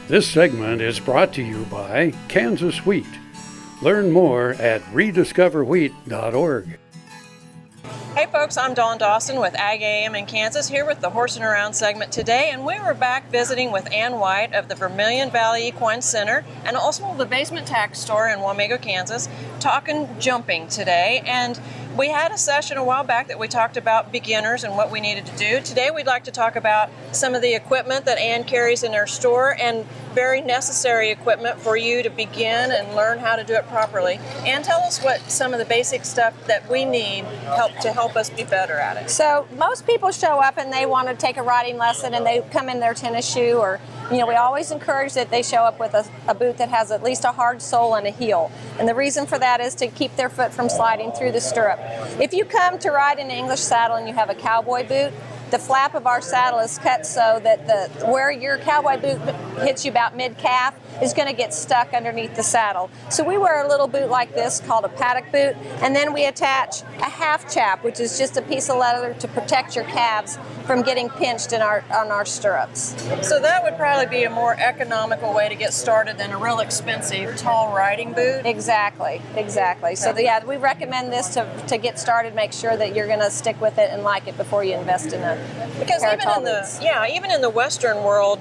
This segment is brought to you by Kansas Wheat. Learn more at rediscoverwheat.org. Hey folks, I'm Dawn Dawson with Ag AM in Kansas, here with the Horsing Around segment today, and we were back visiting with Ann White of the Vermilion Valley Equine Center and also the Basement Tack Store in Wamego, Kansas, talking jumping today. And we had a session a while back that we talked about beginners and what we needed to do. Today we'd like to talk about some of the equipment that Ann carries in her store and very necessary equipment for you to begin and learn how to do it properly. Ann, tell us what some of the basic stuff that we need to help us be better at it. So most people show up and they want to take a riding lesson and they come in their tennis shoe, or we always encourage that they show up with a boot that has at least a hard sole and a heel. And the reason for that is to keep their foot from sliding through the stirrup. If you come to ride in an English saddle and you have a cowboy boot, the flap of our saddle is cut so that where your cowboy boot hits you about mid-calf is going to get stuck underneath the saddle. So we wear a little boot like this called a paddock boot, and then we attach a half chap, which is just a piece of leather to protect your calves from getting pinched on our stirrups. So that would probably be a more economical way to get started than a real expensive tall riding boot. Exactly. Okay. So yeah, we recommend this to get started. Make sure that you're going to stick with it and like it before you invest in a pair of tall boots. Even in the Western world,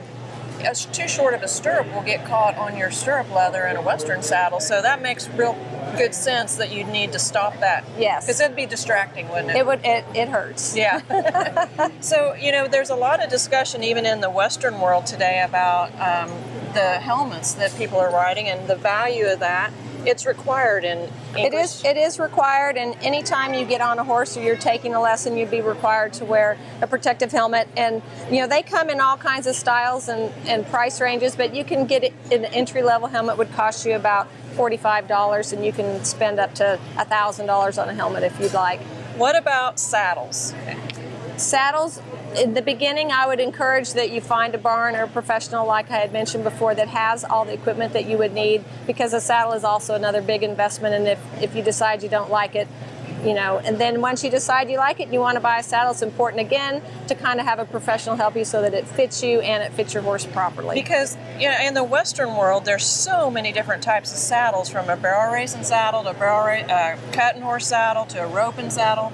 too short of a stirrup will get caught on your stirrup leather in a Western saddle. So that makes real good sense that you'd need to stop that. Yes. Because it'd be distracting, wouldn't it? It would. It hurts. Yeah. So, there's a lot of discussion even in the Western world today about the helmets that people are riding and the value of that. It's required in English. It is required, and anytime you get on a horse or you're taking a lesson, you'd be required to wear a protective helmet. And they come in all kinds of styles and price ranges, but you can get it. An entry-level helmet would cost you about $45, and you can spend up to $1,000 on a helmet if you'd like. What about saddles? Saddles, in the beginning, I would encourage that you find a barn or a professional, like I had mentioned before, that has all the equipment that you would need, because a saddle is also another big investment. And if you decide you don't like it, and then once you decide you like it and you want to buy a saddle, it's important again to kind of have a professional help you so that it fits you and it fits your horse properly. Because in the Western world, there's so many different types of saddles, from a barrel racing saddle to a cutting horse saddle to a roping saddle.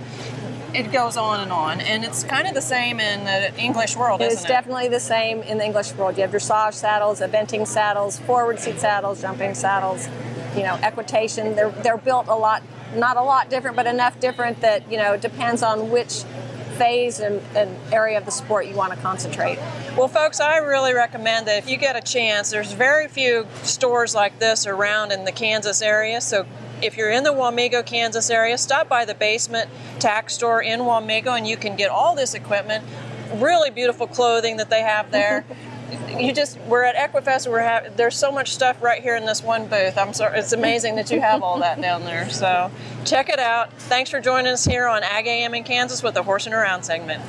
It goes on, and it's kind of the same in the English world, isn't it? It's definitely the same in the English world. You have dressage saddles, eventing saddles, forward seat saddles, jumping saddles, equitation. They're built not a lot different, but enough different that, it depends on which phase and area of the sport you want to concentrate. Well, folks, I really recommend that if you get a chance, there's very few stores like this around in the Kansas area, so if you're in the Wamego, Kansas area, stop by the Basement Tack Store in Wamego and you can get all this equipment, really beautiful clothing that they have there. We're at Equifest, there's so much stuff right here in this one booth. I'm sorry, it's amazing that you have all that down there. So check it out. Thanks for joining us here on Ag AM in Kansas with the Horsing Around segment.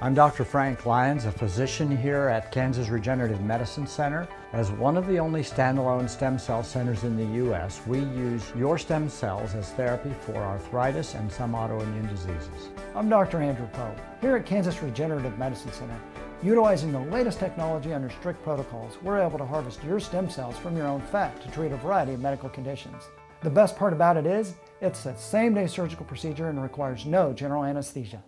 I'm Dr. Frank Lyons, a physician here at Kansas Regenerative Medicine Center. As one of the only standalone stem cell centers in the U.S., we use your stem cells as therapy for arthritis and some autoimmune diseases. I'm Dr. Andrew Pope. Here at Kansas Regenerative Medicine Center, utilizing the latest technology under strict protocols, we're able to harvest your stem cells from your own fat to treat a variety of medical conditions. The best part about it is, it's a same-day surgical procedure and requires no general anesthesia.